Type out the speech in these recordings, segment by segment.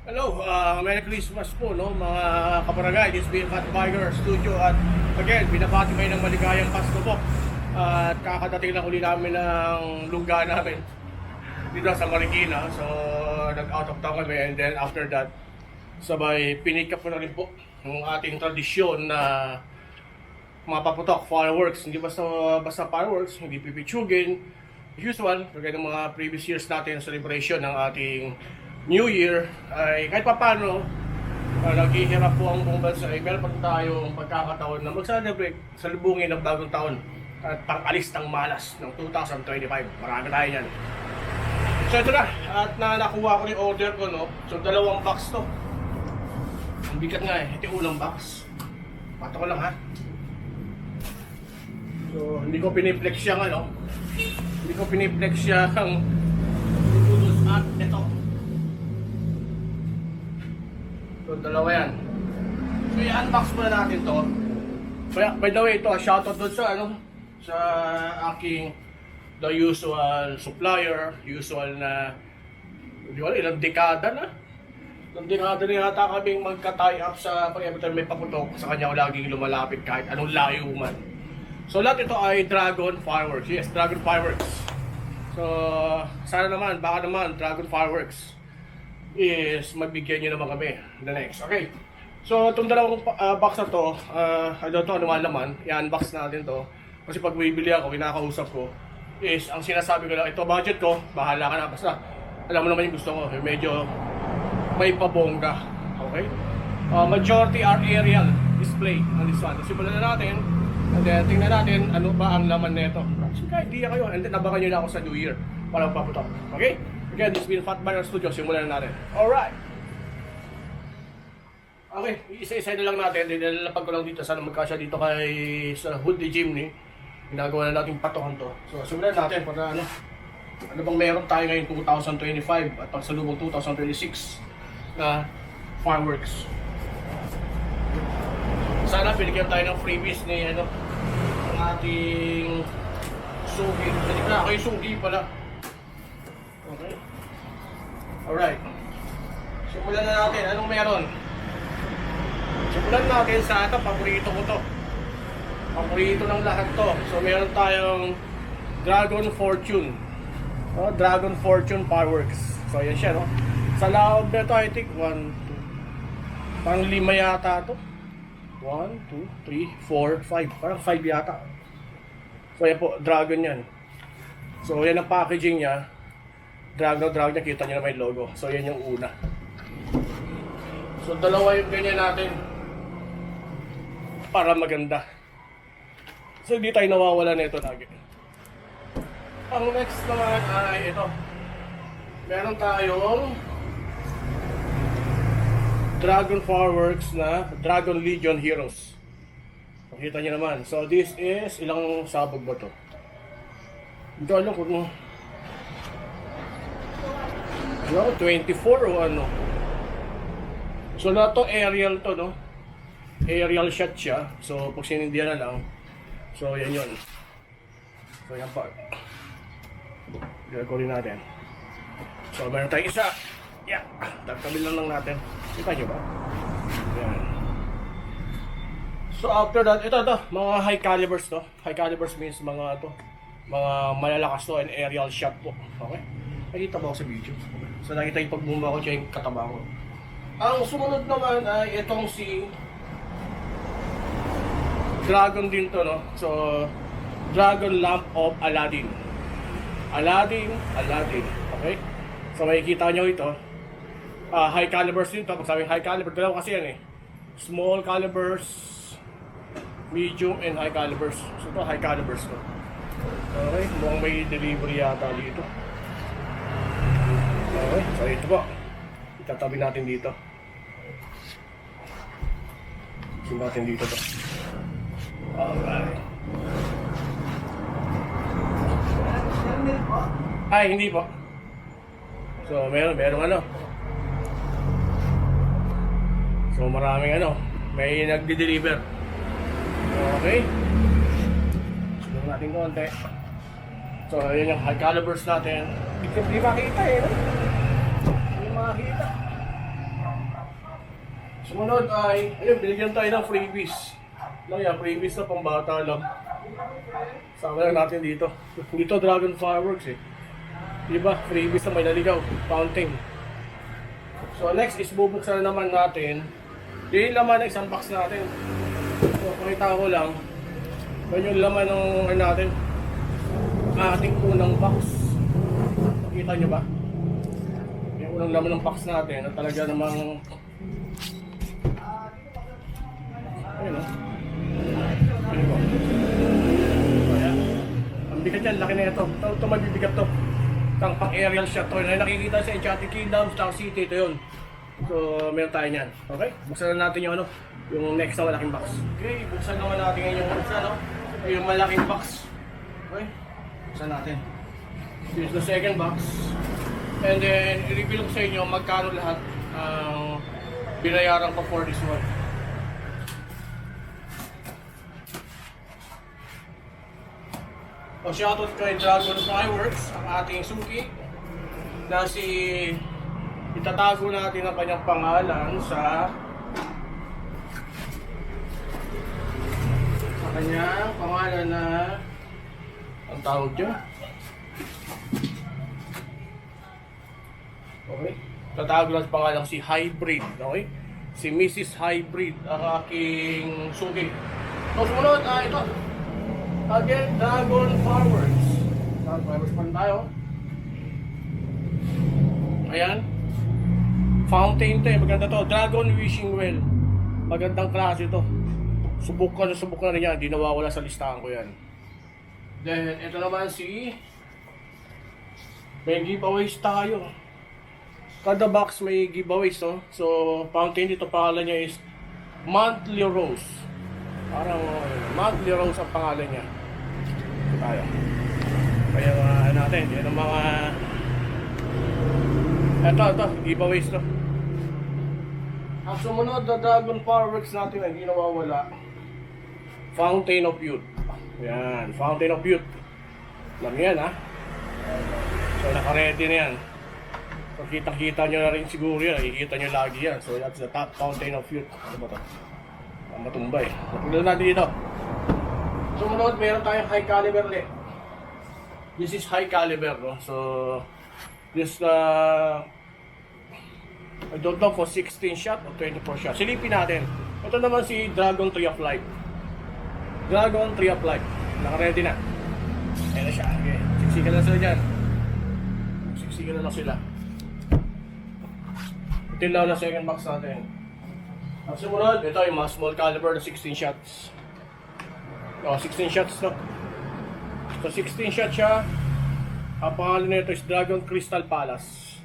Hello, Merry Christmas po, no, mga kabarangay. This is Bill Fat Biker Studio at again, binabati kayo ng maligayang Pasko po. At kakadating lang uli namin ng lungga namin dito sa Marikina. So, nag-out of town kami and then after that, sabay pinik up ko na rin po yung ating tradisyon na mapaputok, fireworks. Hindi basta fireworks, hindi pipitsugin. Usual, kagaya ng mga previous years natin celebration ng ating New Year ay kahit papano naghihirap po ang buong bansa ay meron pa tayong pagkakataon na mag-celebrate sa lubungin ng bagong taon at pang-alis ng malas ng 2025. Marami tayo yan. So ito na, at nakuha ko yung order ko, no? So 2 box to. Ang bigat nga ito yung unang box. Pato ko lang ha. So hindi ko piniplex siya ano. Hindi ko piniplex siya ang at ito. So, 2 yan. So, i-unbox muna natin to. By the way, ito, shoutout doon sa sa aking the usual supplier, usual na ilang dekada na. Ilang dekada na yata kaming magka-tie up sa pag-every time may paputok. Sa kanya ko laging lumalapit kahit anong layo man. So, lahat ito ay Dragon Fireworks. Yes, Dragon Fireworks. So, sana naman, baka naman, Dragon Fireworks is mabigyan nyo naman kami the next. Okay, so itong 2 box na to, I don't know ano malaman, i-unbox natin to kasi pag bibili ako, kinakausap ko is, ang sinasabi ko lang, ito budget ko, bahala ka na, basta alam mo naman yung gusto ko, medyo may pabongga. Okay, majority are aerial display ng this one. So, simulan na natin and then tingnan natin ano ba ang laman nito. So, idea kayo and then abangan nyo na ako sa New Year para paputok. Okay, again, this has been Fat Biker Studio. Simulan na natin. Alright. Okay, isa-isa na lang natin. Nilalapag ko lang dito. Sana magkasya dito sa Hoodie Jimny. Ginagawa na natin patokan to. So, simulan natin para ano bang meron tayo ngayon 2025 at pagsalubong 2026 na fireworks. Sana binigyan tayo ng freebies ni ng ating sugi. Hindi ka na, ako yung sugi pala. Okay. Alright. Simulan na natin. Anong meron? Simulan natin sa ito. Paborito ko to. Paborito ng lahat to. So meron tayong Dragon Fortune. Dragon Fortune Fireworks. So yan siya, no? Sa loob nito, I think 1, 2, parang 5 yata to. 1, 2, 3, 4, 5. Parang 5 yata. So yan po, Dragon yan. So yan ang packaging niya. Dragon niya, kita nyo naman yung logo. So yan yung una. So 2 yung ganyan natin para maganda. So hindi tayo nawawala na ito lagi. Ang next naman ay ito. Meron tayong Dragon Fireworks na Dragon Legion Heroes. Makita nyo naman. So this is, ilang sabog ba to? Hindi alam kung 24 o ano. So na to aerial to, no? Aerial shot siya. So pag sinindihan na lang. So yan yun. So yan pa. Gagawin natin. So meron tayong isa. Yeah. Tagtabi lang natin. Kita nyo ba? Yan. So after that, ito mga high calibers to. High calibers means mga malalakas to and aerial shot po. Okay? Nakita ba ako sa video? So nakita yung pagbumba ko, siya yung kataba ko. Ang sumunod naman ay itong si Dragon din to, no? So Dragon Lamp of Aladdin. Aladdin. Okay? So makikita nyo ito. High calibers din to. Pag sabing high caliber, dalawa kasi yan eh. Small calibers, medium, and high calibers. So ito high calibers to. Okay? Mukhang may delivery yata dito. Okay, so ito po. Itatabi natin dito. Ito natin dito to. Alright. Ay, hindi po. So, meron ano. So, maraming may nagdi-deliver. Okay. Siguro natin konti. So, yun yung high calibers natin. Hindi makita eh, no? Hindi makita. Sumunod ay, ayun, binigyan tayo ng freebies. Lang yan, freebies na pang bata lang. Sama lang natin dito. Dito Dragon Fireworks eh. Diba? Freebies na may naligaw. Fountain. So next is bubuksan na naman natin. Yung laman ng isang box natin. So pakita ko lang. Yan yung laman ng natin. Ating unang box. Nakita nyo ba? Yung unang laman ng box natin na talaga namang ayun o. Ayun o. Ayan. Ang bigat yan, laki na ito. Ito mabibigat to. Itang pang aerial shot to. Nakikita sa Enchanted Kingdom, Star City, ito yun. So, meron tayo niyan. Okay? Buksan na natin yung ano, yung next na malaking box. Okay, buksan naman natin ngayon yung buksan, no? Yung malaking box. Okay? Buksan natin. This is the second box. And then, i-reveal ko sa inyo magkano lahat ang binayaran ko for this one. O shoutout kay Dragon Fireworks, ang ating suki na itatago natin ang kanyang pangalan sa kanyang pangalan na ang tawag dyan. Okay? Tatago natin pangalan si Hybrid. Okay? Si Mrs. Hybrid ang aking suki. So sumunod, ito. Again, Dragon Fireworks. Dragon Fireworks pa rin tayo. Ayan. Fountain to eh. Maganda to. Dragon Wishing Well. Magandang klase to. Subok na rin yan. Di nawawala sa listahan ko yan. Then, ito naman may giveaways tayo. Kada box may giveaways to. So, fountain dito pangalan niya is Monthly Rose. Parang Monthly Rose ang pangalan niya. Tayo. Kaya natin, yan ang mga ito, giveaways to. Ang sumunod na Dragon Fireworks natin ay hindi nawawala. Fountain of Youth. Yan, Fountain of Youth. Alam yan ha. So naka-ready na yan. So kita-kita nyo na rin siguro yan. Nakikita nyo lagi yan. So that's the top Fountain of Youth. Ano ba ito? Ang matumbay. Pagdalan natin dito. Sumunod, meron tayong high caliber ulit. This is high caliber, no? So, this, I don't know kung 16 shot o 24 shot. Silipin natin. Ito naman si Dragon Tree of Life. Dragon Tree of Life. Naka-ready na. Ayan na siya. Okay. Siksikan na sila dyan. Siksikan na lang sila. Ito lang na second box natin. Ang sumunod, ito yung mga small caliber na 16 shots. 16 shots to. So 16 shots siya. Ang pangalan nito is Dragon Crystal Palace.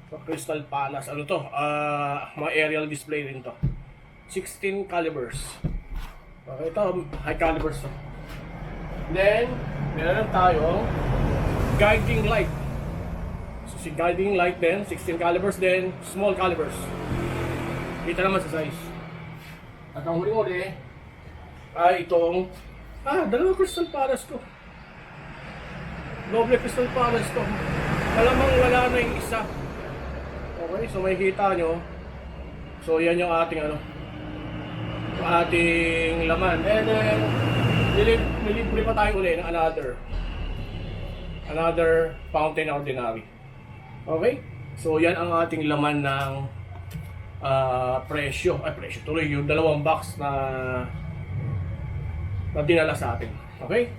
So Crystal Palace, ano to? Mga aerial display rin to. 16 calibers. Okay, ito high calibers to. Then, meron tayong guiding light. So si guiding light din, 16 calibers din, small calibers. Kita naman sa size. At ang huling-huli ay itong dalawang Crystal Palace ko. Doble Crystal Palace ko. Malamang wala na yung isa. Okay, so makikita nyo. So yan yung ating ating laman. And then nilibre pa tayo ulit ng another Fountain Ordinary. Okay? So yan ang ating laman ng presyo tuloy yung dalawang box na dinala sa atin. Okay?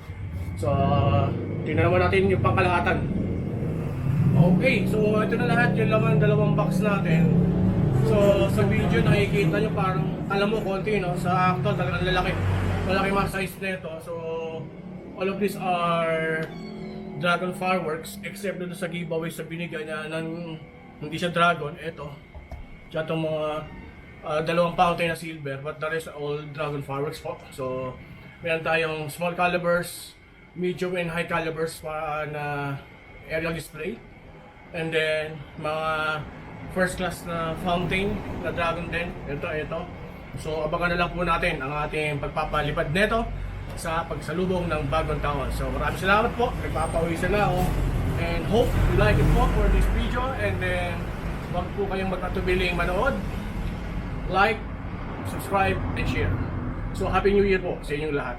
So, tingnan naman natin yung pangkalahatan. Okay, so ito na lahat yung laman dalawang box natin. So, sa video nakikita nyo parang, alam mo, konti, no? Sa actual, talagang lalaki. Malaki mga size nito. So, all of these are Dragon Fireworks, except dito sa giveaway sa binigay niya ng hindi siya Dragon. Ito. Siya itong mga dalawang fountain na silver, but the rest are all Dragon Fireworks po. So, meron tayong small calibers, medium and high calibers na aerial display. And then, mga first class na fountain na Dragon din. Ito. So, abangan na lang po natin ang ating pagpapalipad nito sa pagsalubong ng bagong taon. So, maraming salamat po. Nagpapawisan na ako. And hope you like it po for this video. And then, huwag po kayong magkatubiling manood. like, subscribe, and share. So Happy New Year po sa inyong lahat.